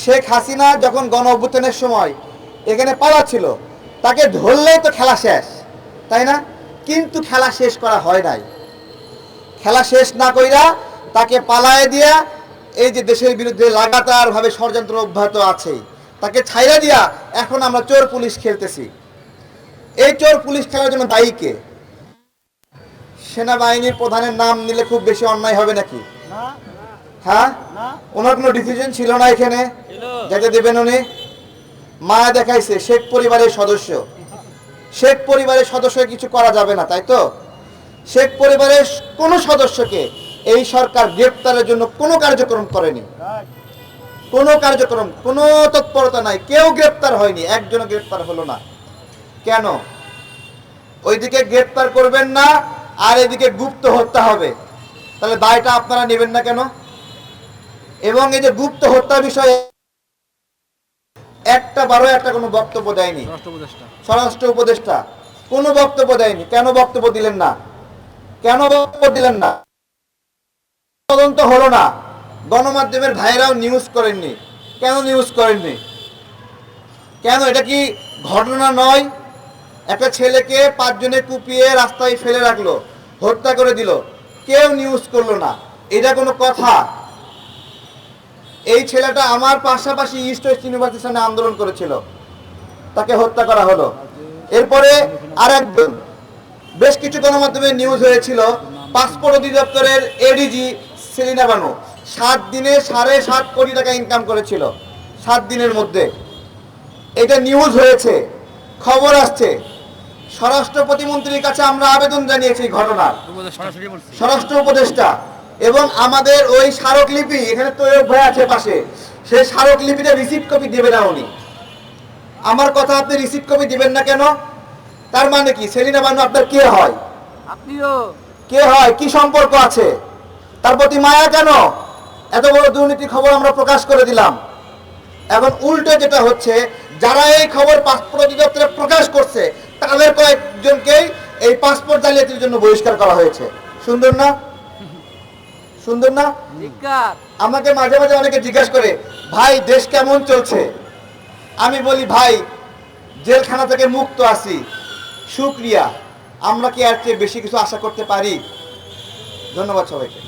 শেখ হাসিনা যখন গণ অভ্যুত্থানের সময় এখানে পালাচ্ছিল, তাকে ধরলেই তো খেলা শেষ, তাই না? কিন্তু খেলা শেষ করা হয় নাই। খেলা শেষ না কইরা তাকে পালায় দিয়া এই যে দেশের বিরুদ্ধে লাগাতারভাবে ষড়যন্ত্র অব্যাহত আছে, তাকে ছাইরা দিয়া এখন আমরা চোর পুলিশ খেলতেছি। এই চোর পুলিশ খেলার জন্য দায়ী কে? সেনাবাহিনীর প্রধানের নাম নিলে খুব বেশি অন্যায় হবে নাকি? হ্যাঁ, ওনার কোনো ডিসিশন ছিল না এখানে যেতে দেবেন উনি? মায়া দেখাইছে শেখ পরিবারের সদস্য, শেখ পরিবারের সদস্য কিছু করা যাবে না, তাই তো? শেখ পরিবারের কোনো সদস্যকে এই সরকার গ্রেপ্তারের জন্য কোনো কার্যক্রম করেনি, কোনো কার্যক্রম, কোনো তৎপরতা নাই, কেউ গ্রেপ্তার হয়নি, একজনও গ্রেপ্তার হলো না। কেন? ওইদিকে গ্রেপ্তার করবেন না আর এদিকে গুপ্ত হত্যা হবে, তাহলে দায়টা আপনারা নেবেন না কেন? এবং এই যে গুপ্ত হত্যা বিষয়ে একটা কোনো বক্তব্য দেয়নি স্বরাষ্ট্র উপদেষ্টা, কোনো বক্তব্য দেয়নি। কেন বক্তব্য দিলেন না? কেন বক্তব্য দিলেন না? তদন্ত হলো না, গণমাধ্যমের ভাইরাও নিউজ করেননি। কেন নিউজ করেননি? কেন? এটা কি ঘটনা নয়? একটা ছেলেকে 5 জনে কুপিয়ে রাস্তায় ফেলে রাখলো, হত্যা করে দিল, কেউ নিউজ করলো না, এটা কোনো কথা? এই ছেলেটা আমার পাশাপাশি ইস্ট ওয়েস্ট ইউনিভার্সিটির সামনে আন্দোলন করেছিল, তাকে হত্যা করা হলো। এরপরে আর একজন, বেশ কিছু গণমাধ্যমে নিউজ হয়েছিল, পাসপোর্ট অধিদপ্তরের এডিজি সেলিনা বানু 7 দিনে 7.5 কোটি টাকা ইনকাম করেছিল, 7 দিনের মধ্যে। এটা নিউজ হয়েছে, খবর আসছে। স্বরাষ্ট্র প্রতিমন্ত্রীর কাছে আমরা আবেদন জানিয়েছি ঘটনার, স্বরাষ্ট্র উপদেষ্টা, এবং আমাদের ওই স্মারকলিপি এখানে তৈরি হয়ে আছে পাশে, সেই স্মারকলিপিটা রিসিপ্ট কপি দেবে না উনি। আমার কথা, আপনি রিসিপ্ট কপি দিবেন না কেন? তার মানে কি সেলিনা বানু আপনার কে হয়? আপনিও কে হয়? কি সম্পর্ক আছে? তার প্রতি মায়া কেন? এত বড় দুর্নীতির খবর আমরা প্রকাশ করে দিলাম। এখন উল্টো যেটা হচ্ছে, যারা এই খবর পাসপোর্ট অধিদপ্তরে প্রকাশ করছে তাদের কয়েকজনকেই এই পাসপোর্ট জালিয়াতির জন্য বহিষ্কার করা হয়েছে। সুন্দর না? সুন্দর না? আমাকে মাঝে মাঝে অনেকে জিজ্ঞাসা করে, ভাই দেশ কেমন চলছে? আমি বলি, ভাই জেলখানা থেকে মুক্ত আছি, শুকরিয়া। আমরা কি আর চেয়ে বেশি কিছু আশা করতে পারি? ধন্যবাদ সবাইকে।